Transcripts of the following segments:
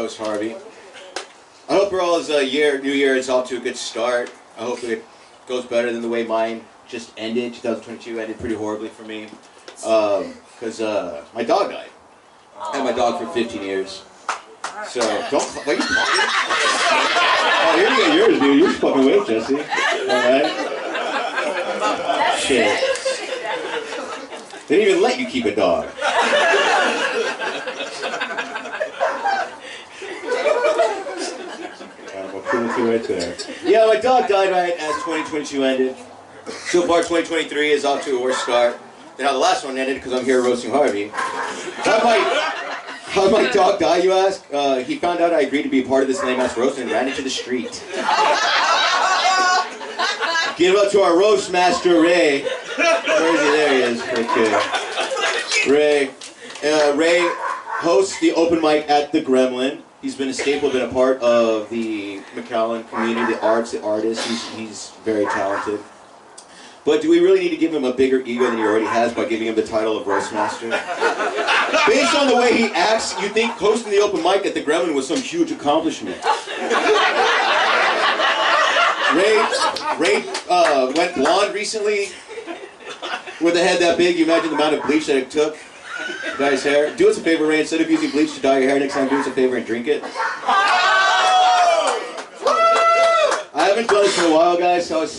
host, Harvey. I hope your all's New Year is off to a good start. I hope it goes better than the way mine just ended. 2022 ended pretty horribly for me. Because my dog died. I had my dog for 15 years. So, don't... Why are you talking? Oh, you're gonna get yours, dude. You're fucking wait, Jesse. Alright? Shit. They didn't even let you keep a dog. Right there. Yeah, my dog died right as 2022 ended. So far, 2023 is off to a worse start than how the last one ended, because I'm here roasting Harvey. How'd my dog die, you ask? He found out I agreed to be a part of this lame-ass roast and ran into the street. Give up to our roast master, Ray. Where is he? There he is. Okay. Ray hosts the open mic at the Gremlin. He's been a staple, been a part of the McAllen community, the arts, the artist. He's very talented. But do we really need to give him a bigger ego than he already has by giving him the title of Roastmaster? Based on the way he acts, you'd think hosting the open mic at the Gremlin was some huge accomplishment. Ray went blonde recently with a head that big. You imagine the amount of bleach that it took to dye his hair. Do us a favor, Ray. Instead of using bleach to dye your hair next time, do us a favor and drink it. I haven't done this in a while, guys, so I was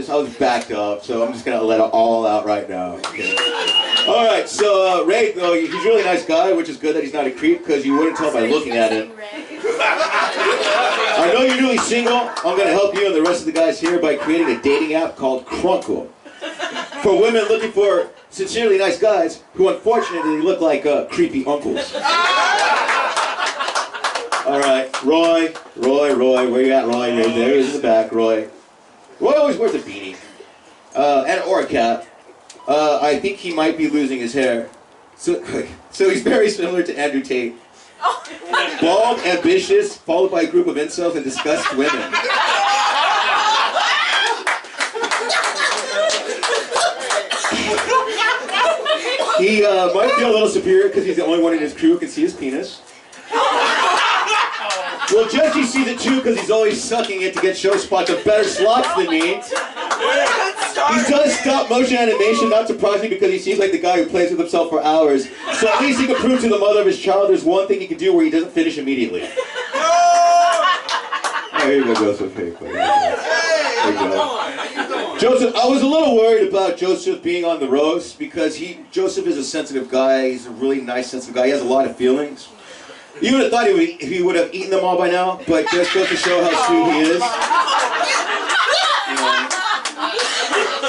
was backed up, so I'm just going to let it all out right now. Okay. Alright, so Ray, though, he's a really nice guy, which is good that he's not a creep, because you wouldn't tell by looking at him. I know you're newly single. I'm going to help you and the rest of the guys here by creating a dating app called Crunkle. For women looking for sincerely nice guys who unfortunately look like creepy uncles. Alright, Roy, where you at, Roy? There he is in the back, Roy. Roy always wears a beanie. Or a cap. I think he might be losing his hair. So he's very similar to Andrew Tate. Bald, ambitious, followed by a group of incels and disgust women. He might feel a little superior because he's the only one in his crew who can see his penis. Well, Jesse sees it too because he's always sucking it to get show spots of better slots than me. He does stop motion animation, not surprisingly, because he seems like the guy who plays with himself for hours. So at least he can prove to the mother of his child there's one thing he can do where he doesn't finish immediately. There you go, Joseph. Hey, there you go. Joseph, I was a little worried about Joseph being on the roast because Joseph is a sensitive guy. He's a really nice, sensitive guy. He has a lot of feelings. You would have thought he would have eaten them all by now, but just goes to show how sweet he is.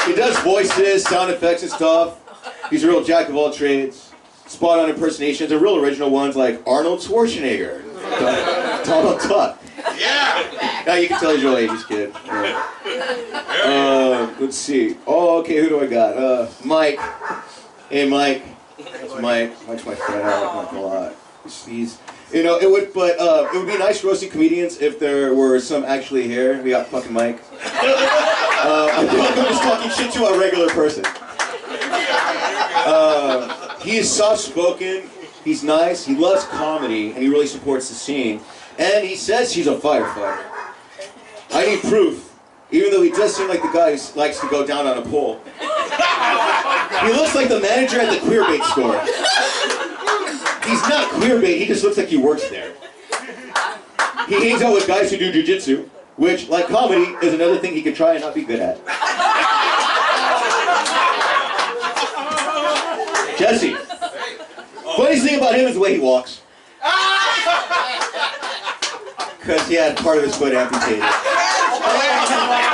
He does voices, sound effects and stuff. He's a real jack of all trades. Spot on impersonations, and real original ones like Arnold Schwarzenegger, Donald Duck. Yeah! Now you can tell he's your age, kid. Yeah. Let's see. Oh, okay, who do I got? Mike. Hey, Mike. That's Mike. Mike's my friend. I like Mike a lot. It would be nice roasting comedians if there were some actually here. We got fucking Mike. I feel like I'm just talking shit to a regular person. He is soft-spoken, he's nice, he loves comedy, and he really supports the scene. And he says he's a firefighter. I need proof, even though he does seem like the guy who likes to go down on a pole. He looks like the manager at the queerbait store. He's not queerbait, he just looks like he works there. He hangs out with guys who do jujitsu, which, like comedy, is another thing he could try and not be good at. Jesse. Funniest thing about him is the way he walks. Because he had part of his foot amputated.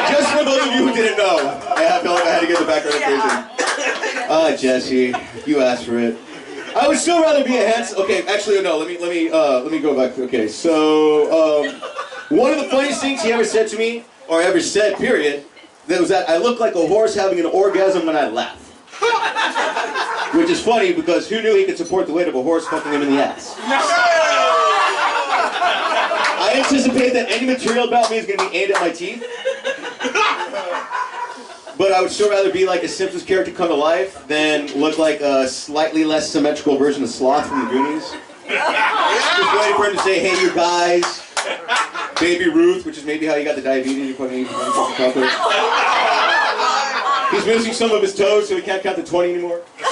Just for those of you who didn't know, I felt like I had to get the background information. Jesse, you asked for it. I would still rather be a handsome. Okay, actually, no. Let me go back. Okay, so one of the funniest things he ever said to me, or ever said, period, that was that I look like a horse having an orgasm when I laugh. Which is funny because who knew he could support the weight of a horse fucking him in the ass? I anticipate that any material about me is going to be aimed at my teeth. But I would still rather be like a Simpsons character come to life than look like a slightly less symmetrical version of Sloth from the Goonies. Just ready for him to say, hey, you guys, Baby Ruth, which is maybe how you got the diabetes. You fucking chocolate. He's missing some of his toes, so he can't count to 20 anymore. He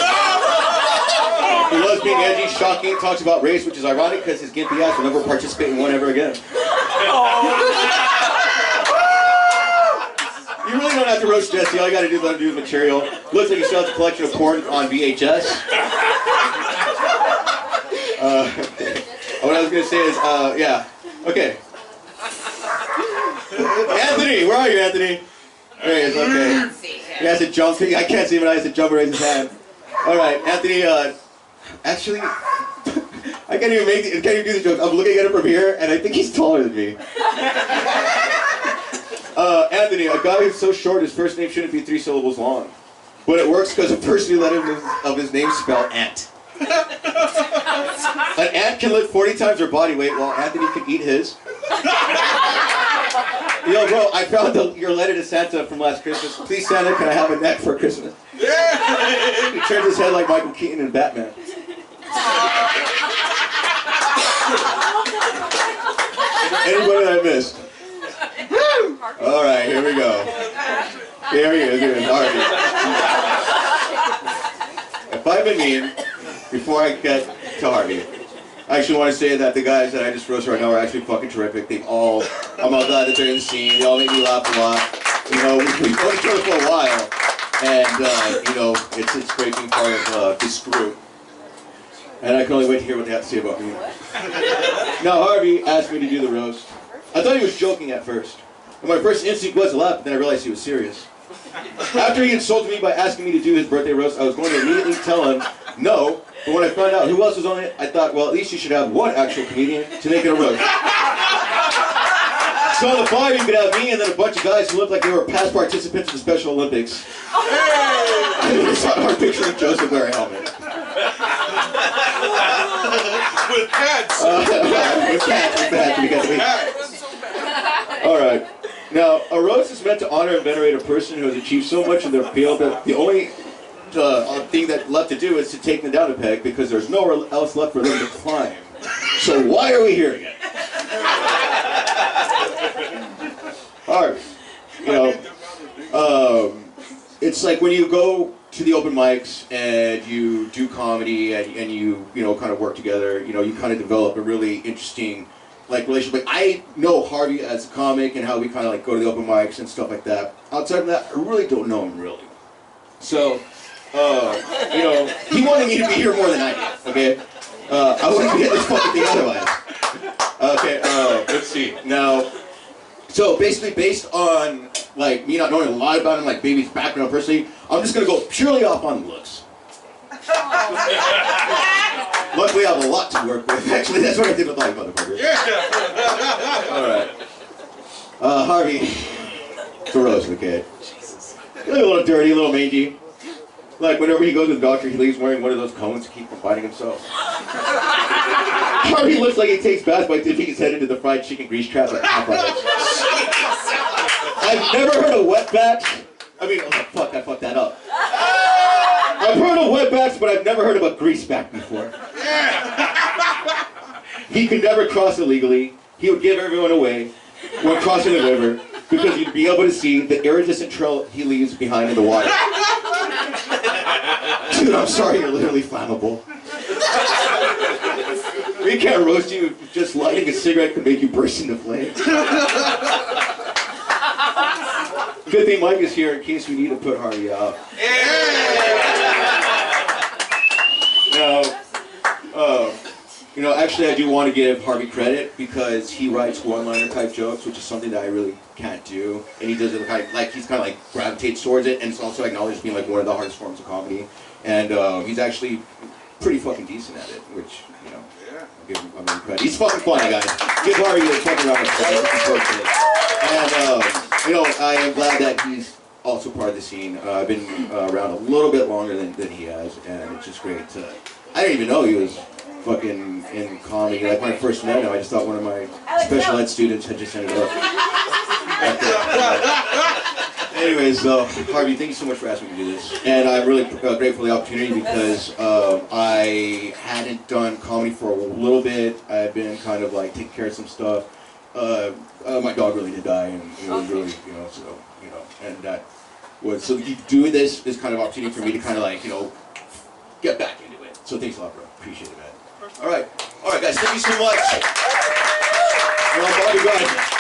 loves being edgy, shocking, talks about race, which is ironic because his gimpy ass will never participate in one ever again. You really don't have to roast Jesse. All you got to do is let him do his material. Looks like he still has a collection of porn on VHS. What I was going to say is, yeah. Okay. Anthony, where are you, Anthony? There he is, okay. He has to jump. I can't see him, and I have to jump and raise his hand. All right, Anthony, actually, I can't even do the joke. I'm looking at him from here, and I think he's taller than me. Anthony, a guy who's so short, his first name shouldn't be 3 syllables long. But it works because the first 2 letters of his name spell ant. An ant can lift 40 times her body weight, while Anthony can eat his. Yo, bro, I found your letter to Santa from last Christmas. Please, Santa, can I have a neck for Christmas? He turns his head like Michael Keaton in Batman. Anybody that I missed? All right, here we go. Here he is, Harvey. If I've been mean, before I get to Harvey, I actually want to say that the guys that I just roasted right now are actually fucking terrific. I'm all glad that they're in the scene. They all make me laugh a lot. You know, we've known each other for a while, and you know, it's great being part of this group. And I can only wait to hear what they have to say about me. Now, Harvey asked me to do the roast. I thought he was joking at first. And my first instinct was to laugh, but then I realized he was serious. After he insulted me by asking me to do his birthday roast, I was going to immediately tell him no, but when I found out who else was on it, I thought, well, at least you should have one actual comedian to make it a roast. So on the 5, you could have me and then a bunch of guys who looked like they were past participants in the Special Olympics. And we saw our picture of Joseph wearing a helmet. With cats. With cats. Alright. Now, a roast is meant to honor and venerate a person who has achieved so much in their field that the only thing that's left to do is to take them down a peg because there's nowhere else left for them to climb. So why are we here again? Alright. You know, it's like when you go to the open mics and you do comedy and you know, kind of work together, you know, you kind of develop a really interesting relationship. Like, I know Harvey as a comic and how we kind of go to the open mics and stuff like that. Outside of that, I really don't know him really. So, you know, he wanted me to be here more than I did, okay? I wouldn't be at this fucking thing otherwise. Okay, let's see. Now, so basically based on, me not knowing a lot about him, Baby's background personally, I'm just gonna go purely off on looks. Luckily, I have a lot to work with. Actually, that's what I did with life, motherfucker. Yeah. All right. Harvey, it's a roast of the kid. He's a little dirty, a little mangy. Whenever he goes to the doctor, he leaves wearing one of those cones to keep from biting himself. Harvey looks like he takes baths by dipping his head into the fried chicken grease trap like Popeyes. I've never heard of wetbacks. I mean, oh, fuck, I fucked that up. I've heard of wetbacks, but I've never heard of a greaseback before. He could never cross illegally. He would give everyone away when crossing the river because you'd be able to see the iridescent trail he leaves behind in the water. Dude, I'm sorry, you're literally flammable. We can't roast you if just lighting a cigarette could make you burst into flames. Good thing Mike is here in case we need to put Harvey out. Now, you know, actually I do want to give Harvey credit because he writes one-liner type jokes, which is something that I really can't do. And he does it he's kind of gravitates towards it, and it's also acknowledged being one of the hardest forms of comedy. And he's actually pretty fucking decent at it, which, you know, I'll give him credit. He's fucking funny, guys. Give Harvey a fucking round of applause. And, you know, I am glad that he's also part of the scene. I've been around a little bit longer than he has, and it's just great to... I didn't even know he was fucking in comedy. When I first met him, I just thought one of my special ed students had just ended up. Anyways, Harvey, thank you so much for asking me to do this. And I'm really grateful for the opportunity because I hadn't done comedy for a little bit. I've been kind of like taking care of some stuff. My dog really did die, and it was really, and that was, so doing this is kind of opportunity for me to kind of like, get back into it. So thanks a lot, bro. Appreciate it, man. All right, guys, thank you so much. And I'm Bobby Garza.